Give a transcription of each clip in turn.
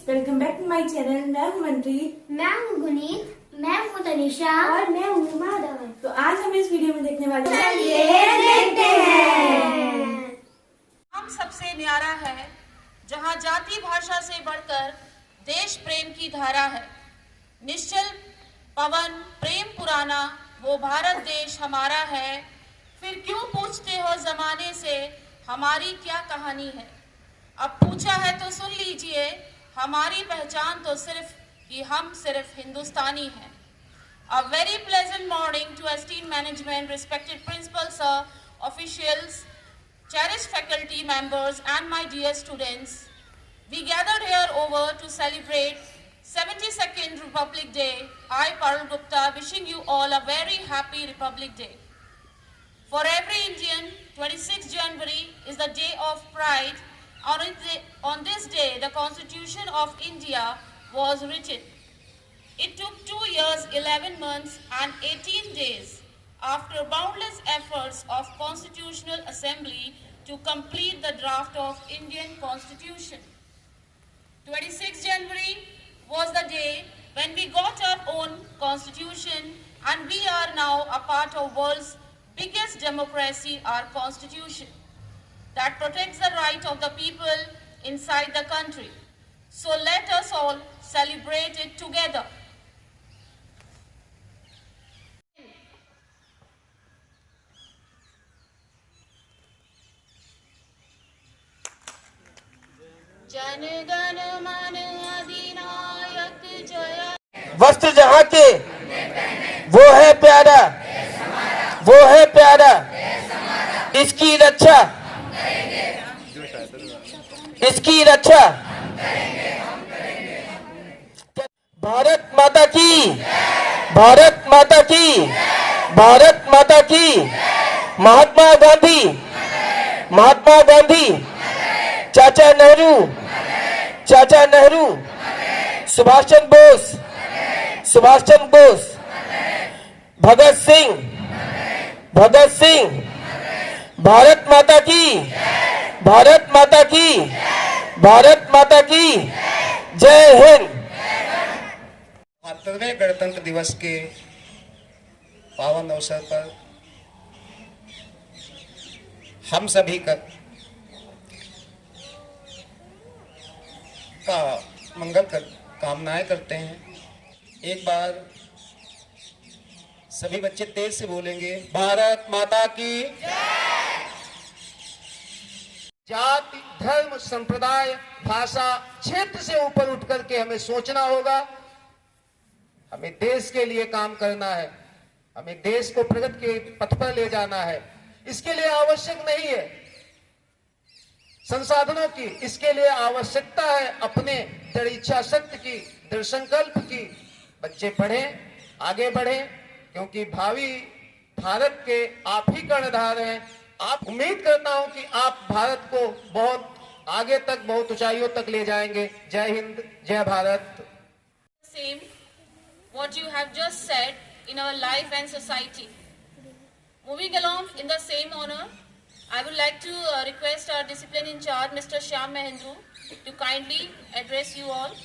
Welcome back to my channel. मैं हूं मनप्रीत, मैं हूँ गुनीत, मैं हूँ तनिषा और मैं हूँ माधव। तो आज हम इस वीडियो में देखने वाले हैं। चलिए देखते हैं। हम सबसे न्यारा है, जहाँ जाति भाषा से बढ़कर देश प्रेम की धारा है। निश्चल पवन प्रेम पुराना, वो भारत देश हमारा है। फिर क्यों पूछते हो जमाने से, हमारी क्या कहानी है। अब पूछा है तो सुन लीजिए, हमारी पहचान तो सिर्फ कि हम सिर्फ हिंदुस्तानी हैं। A very pleasant morning to esteemed management, respected principal sir, officials, cherished faculty members and my dear students. We gathered here over to celebrate 72nd Republic Day. I, Parul Gupta, wishing you all a very happy Republic Day. For every Indian, 26th January is the day of pride. On this day, the Constitution of India was written. It took 2 years, 11 months and 18 days after boundless efforts of Constitutional Assembly to complete the draft of Indian Constitution. 26 January was the day when we got our own Constitution, and we are now a part of world's biggest democracy, our Constitution, that protects the right of the people inside the country. So let us all celebrate it together. Jana Gana मन अधिनायक जय। वस्त्र जहाँ के वो है प्यारा, वो है प्यारा, इसकी रक्षा, इसकी रक्षा। भारत माता की, भारत माता की, भारत माता की। महात्मा गांधी, महात्मा गांधी, चाचा नेहरू, चाचा नेहरू, सुभाष चंद्र बोस, सुभाष चंद्र बोस, भगत सिंह, भगत सिंह। भारत माता की, भारत माता की, भारत माता की। जय हिंद। 72वें गणतंत्र दिवस के पावन अवसर पर हम सभी का मंगल कामनाएं करते हैं। एक बार सभी बच्चे तेज से बोलेंगे, भारत माता की। जाति, धर्म, संप्रदाय, भाषा, क्षेत्र से ऊपर उठ करके हमें सोचना होगा। हमें देश के लिए काम करना है, हमें देश को प्रगति के पथ पर ले जाना है। इसके लिए आवश्यक नहीं है संसाधनों की, इसके लिए आवश्यकता है अपने दृढ़ इच्छा शक्ति की, दृढ़ संकल्प की। बच्चे पढ़ें, आगे बढ़ें, क्योंकि भावी भारत के आप ही कर्णधार हैं। आप उम्मीद करता हूं कि आप भारत को बहुत आगे तक, बहुत ऊंचाइयों तक ले जाएंगे। जय हिंद, जय Bharat. Same what you have just said in our life and society. Moving along in the same honor, I would like to request our discipline in charge, Mr. Shyam Mahendru, to kindly address you all.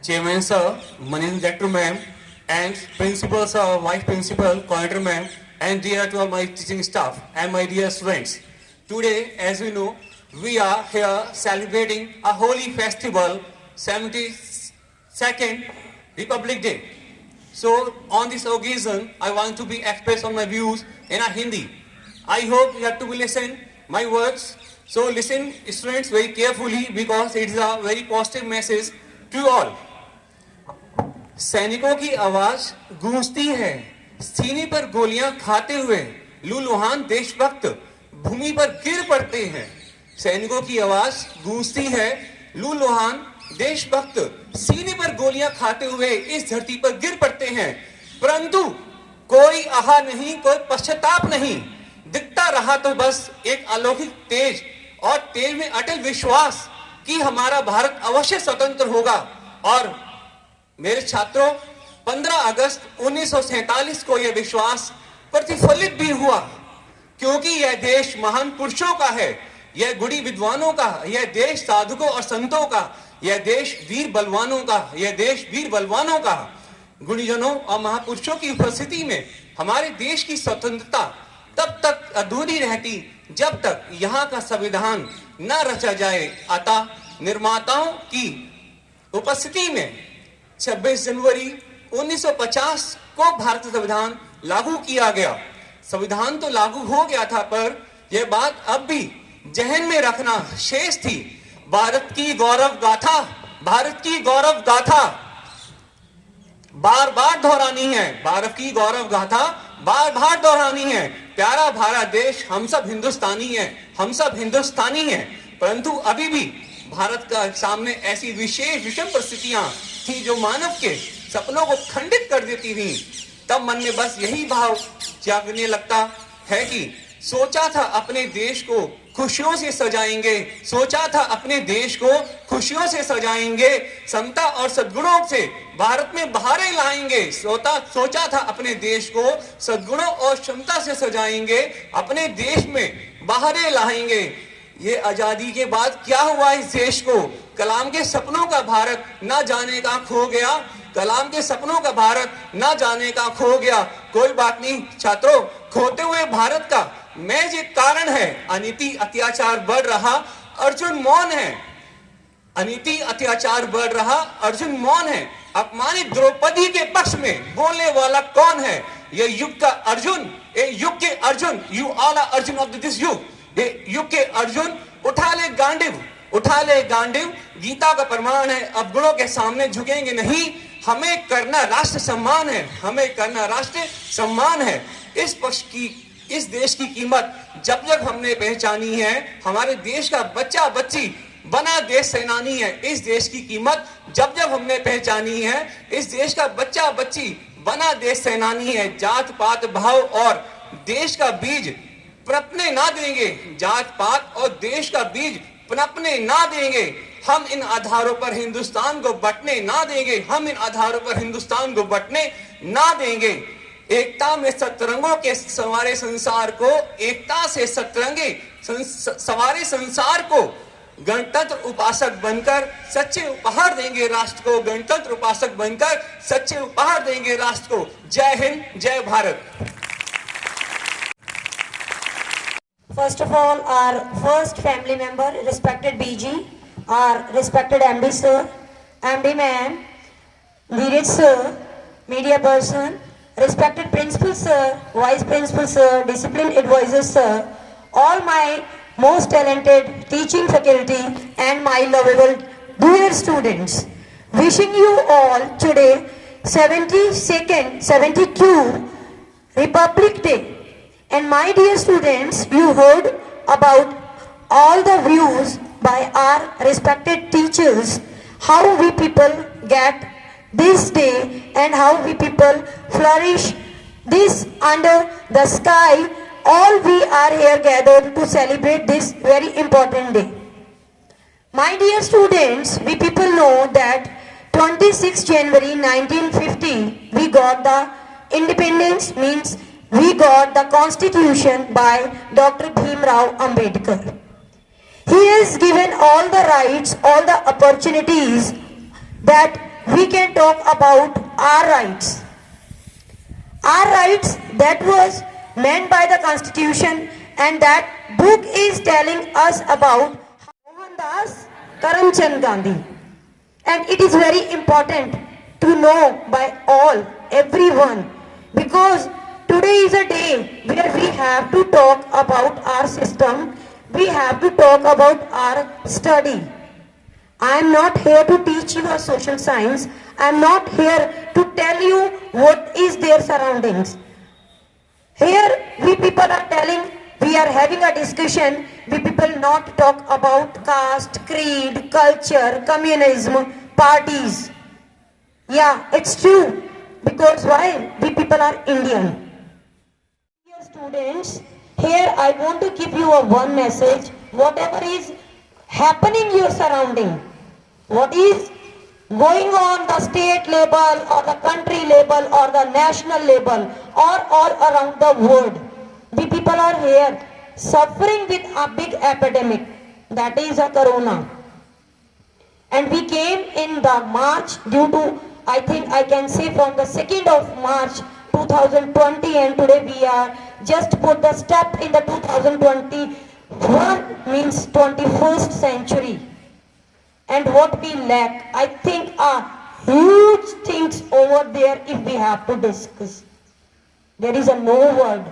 Chairman sir, Managing Director ma'am, and Principal sir, Vice Principal, Coordinator ma'am, and dear to all my teaching staff and my dear students. Today, as we know, we are here celebrating a holy festival, 72nd Republic Day. So, on this occasion, I want to be express on my views in a Hindi. I hope you have to listen my words. So listen, students, very carefully because it is a very positive message to all. सैनिकों की आवाज गूंजती है, सीने पर गोलियां खाते हुए लूलुहान देशभक्त भूमि पर गिर पड़ते हैं। सैनिकों की आवाज गूंजती है, लूलुहान देशभक्त सीने पर गोलियां खाते हुए इस धरती पर गिर पड़ते हैं, परंतु कोई आहा नहीं, कोई पश्चाताप नहीं। दिखता रहा तो बस एक अलौकिक तेज, और तेज में अटल विश्वास कि हमारा भारत अवश्य स्वतंत्र होगा। और मेरे छात्रों, 15 अगस्त 1947 को यह विश्वास प्रतिफलित भी हुआ, क्योंकि यह देश महान पुरुषों का है, यह गुणी विद्वानों का, यह देश साधुकों और संतों का, यह देश वीर बलवानों का गुणीजनों और महापुरुषों की उपस्थिति में हमारे देश की स्वतंत्रता तब तक अधूरी रहती जब तक यहाँ का संविधान न रचा जाए। अतः निर्माताओं की उपस्थिति में 26 जनवरी 1950 को भारतीय संविधान लागू किया गया। संविधान तो लागू हो गया था, पर यह बात अब भी जहन में रखना शेष थी। भारत की गौरव गाथा बार बार दोहरानी है। भारत की गौरव गाथा बार बार दोहरानी है। प्यारा भारत देश, हम सब हिंदुस्तानी हैं। परंतु अभी भी भारत का सामने ऐसी विशेष विषम परिस्थितियां थी जो मानव के सपनों को खंडित कर देती थी। तब मन में बस यही भाव जागने लगता है कि सोचा था अपने देश को खुशियों से सजाएंगे, समता और सद्गुणों से भारत में बहारें लाएंगे। सोचा था अपने देश को सद्गुणों और क्षमता से सजाएंगे, अपने देश में बहारें लाएंगे। ये आजादी के बाद क्या हुआ इस देश को? कलाम के सपनों का भारत ना जाने का खो गया। कोई बात नहीं छात्रों, खोते हुए भारत का महज एक कारण है, अनीति अत्याचार बढ़ रहा, अर्जुन मौन है। अपमानित द्रौपदी के पक्ष में बोलने वाला कौन है? ये युग के Arjun, you all are Arjun of this युग। ये युग के अर्जुन, उठा ले गांडीव, गीता का प्रमाण है। अब गुणों के सामने झुकेंगे नहीं, हमें करना राष्ट्र सम्मान है। इस देश की कीमत जब हमने पहचानी है, हमारे देश का बच्चा बच्ची बना देश सेनानी है। इस देश की कीमत जब हमने पहचानी है, इस देश का बच्चा बच्ची बना देश सेनानी है। जात पात भाव और देश का बीज पनपने ना देंगे। हम इन आधारों पर हिंदुस्तान को बंटने ना देंगे। एकता में सतरंगों के सवारे संसार को गणतंत्र उपासक बनकर सच्चे उपहार देंगे राष्ट्र को। जय हिंद, जय Bharat. First of all, our first family member, respected BG, our respected MD sir, MD ma'am, Dheeraj sir, media person, respected principal sir, vice principal sir, discipline advisor sir, all my most talented teaching faculty and my lovable dear students. Wishing you all today 72 Republic Day. And my dear students, you heard about all the views by our respected teachers, how we people get this day and how we people flourish this under the sky. All we are here gathered to celebrate this very important day. My dear students, we people know that 26 January 1950 we got the independence, means we got the constitution by Dr. Bhimrao Ambedkar. He has given all the rights, all the opportunities that we can talk about our rights. Our rights that was meant by the constitution, and that book is telling us about Mohandas Karamchand Gandhi. And it is very important to know by all, everyone, because today is a day where we have to talk about our system, we have to talk about our study. I am not here to teach you a social science, I am not here to tell you what is their surroundings. Here we people are telling, we are having a discussion, we people not talk about caste, creed, culture, communism, parties. Yeah, it's true, because why? We people are Indian. Students, here I want to give you a one message. Whatever is happening in your surrounding, what is going on the state level or the country level or the national level or all around the world, we people are here suffering with a big epidemic, that is a corona. And we came in the March due to, I think I can say from the 2nd of March 2020, and today we are just put the step in the 2021 means 21st century. And what we lack, I think, are huge things over there if we have to discuss. There is a no word.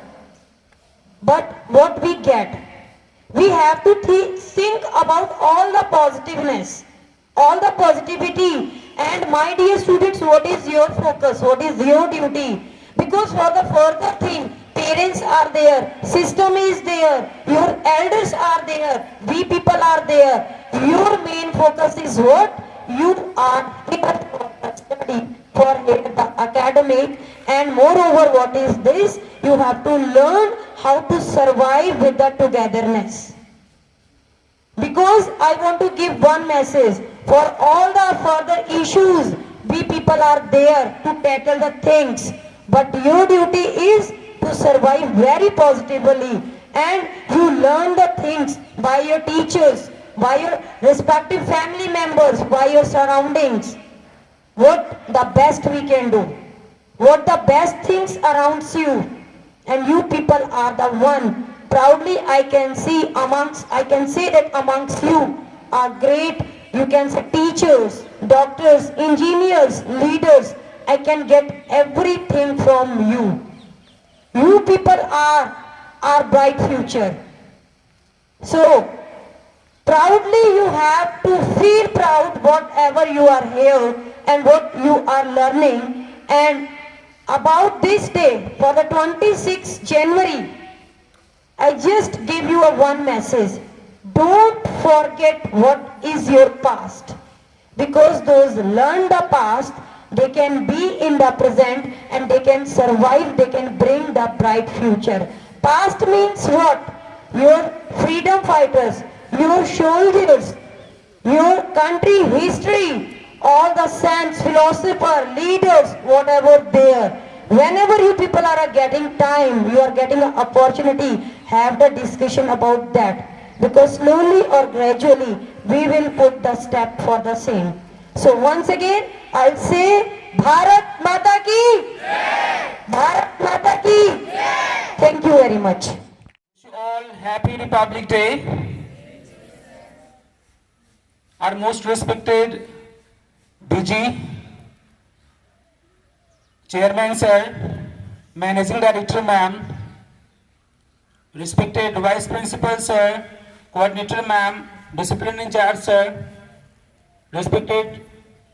But what we get, we have to think about all the positiveness, all the positivity. And my dear students, what is your focus? What is your duty? Because for the further thing, parents are there, system is there, your elders are there, we people are there. Your main focus is what? You are here for the study, for the academic, and moreover what is this? You have to learn how to survive with the togetherness. Because I want to give one message, for all the further issues, we people are there to tackle the things, but your duty is to survive very positively, and you learn the things by your teachers, by your respective family members, by your surroundings. What the best we can do, what the best things around you, and you people are the one. Proudly I can say that amongst you are great, you can say teachers, doctors, engineers, leaders. I can get everything from you. You people are our bright future. So, proudly you have to feel proud whatever you are here and what you are learning. And about this day, for the 26th January, I just give you one message. Don't forget what is your past. Because those learn the past, they can be in the present and they can survive, they can bring the bright future. Past means what? Your freedom fighters, your soldiers, your country history, all the saints, philosophers, leaders, whatever there. Whenever you people are getting time, you are getting an opportunity, have the discussion about that. Because slowly or gradually, we will put the step for the same. So once again, I'll say, Bharat Mata Ki! Bharat Mata Ki! Thank you very much. Wish you all happy Republic Day. Our most respected DG, Chairman Sir, Managing Director Ma'am, respected Vice Principal Sir, Coordinator Ma'am, Discipline in Charge Sir, respected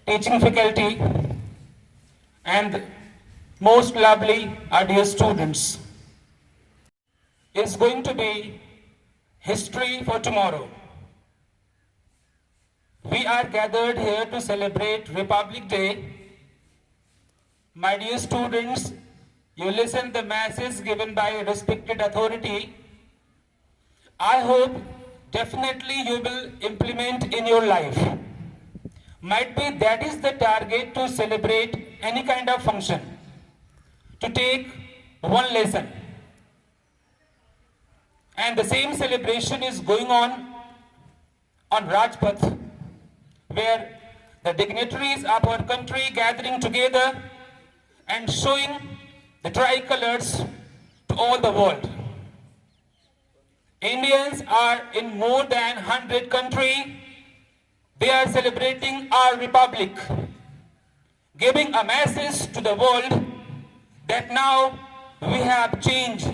teaching faculty, and most lovely our dear students. It's going to be history for tomorrow. We are gathered here to celebrate Republic Day. My dear students, you listen the message given by a respected authority. I hope definitely you will implement in your life. Might be that is the target to celebrate any kind of function, to take one lesson. And the same celebration is going on Rajpath, where the dignitaries of our country gathering together and showing the tricolors to all the world. Indians are in more than 100 countries. They are celebrating our republic, giving a message to the world that now we have changed,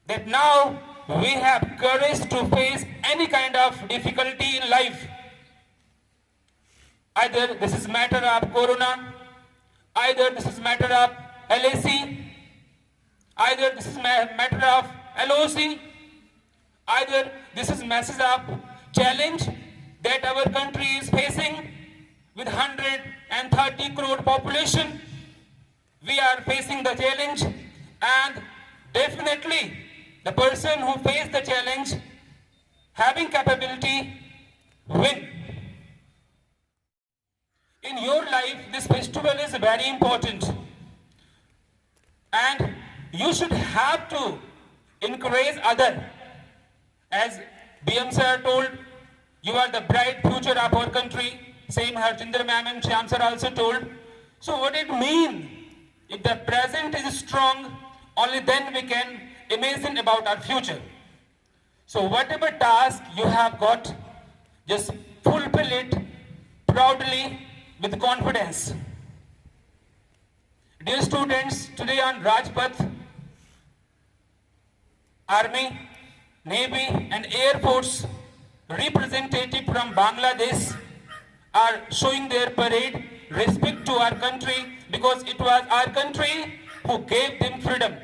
that now we have courage to face any kind of difficulty in life. Either this is matter of corona, either this is matter of LAC, either this is matter of LOC, either this is message of challenge that our country is facing with 130 crore population. We are facing the challenge, and definitely the person who faced the challenge having capability win. In your life, this festival is very important, and you should have to encourage others. As BM sir told, you are the bright future of our country. same Harjinder ma'am and Shyam sir also told. So what it mean? If the present is strong, only then we can imagine about our future. So whatever task you have got, just fulfill it proudly with confidence. Dear students, today on Rajpath, Army, Navy and Air Force representative from Bangladesh are showing their parade, respect to our country, because it was our country who gave them freedom.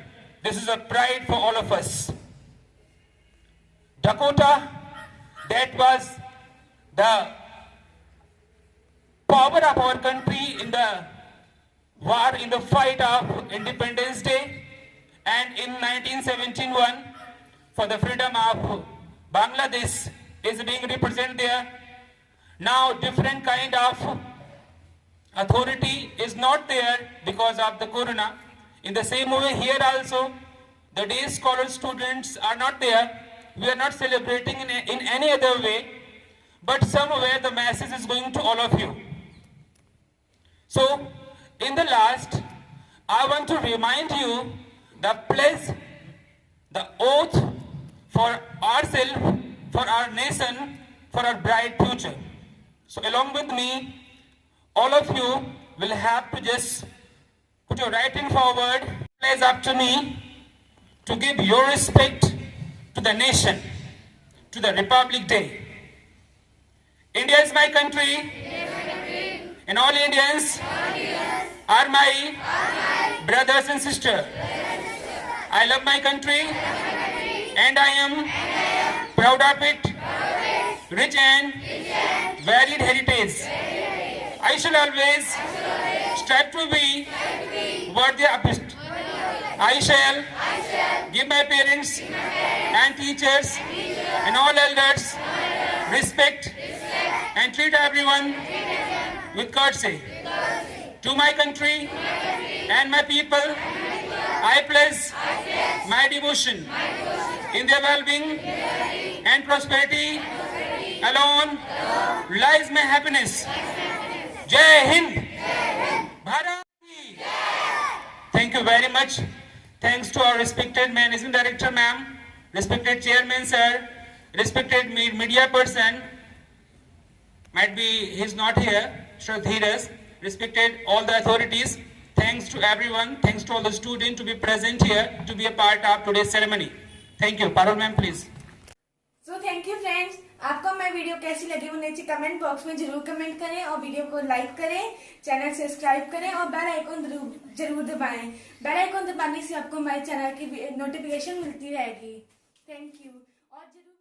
This is a pride for all of us. Dakota, that was the power of our country in the war, in the fight of Independence Day, and in 1971 for the freedom of Bangladesh is being represented there. Now different kind of authority is not there because of the corona. In the same way here also, the day scholar students are not there. We are not celebrating in any other way, but somewhere the message is going to all of you. So, in the last, I want to remind you the pledge, the oath for ourselves, for our nation, for our bright future. So, along with me, all of you will have to just put your right hand forward, pledge after me to give your respect to the nation, to the Republic Day. India is my country, and all Indians are my brothers and sisters. I love my country, and I am proud of it, rich and varied heritage. I shall always strive to be worthy of it. I shall give my parents and teachers and all elders respect and treat everyone with courtesy. To my country and my people, I pledge my devotion in their well-being and prosperity. Alone lies my happiness. Jai Hind! Bharat Ki! Thank you very much. Thanks to our respected Managing Director ma'am, respected Chairman sir, respected media person, might be he's not here, Shraddhiras, respected all the authorities. Thanks to everyone, thanks to all the students to be present here, to be a part of today's ceremony. Thank you. Parul ma'am, please. So thank you friends, आपको हमारी video कैसी लगी वो नीचे comment box में जरूर comment करें और वीडियो को लाइक करें, चैनल सब्सक्राइब करें और बेल आइकन जरूर दबाएं। बेल आइकन दबाने से आपको हमारे चैनल की नोटिफिकेशन मिलती रहेगी। थैंक यू और जरूर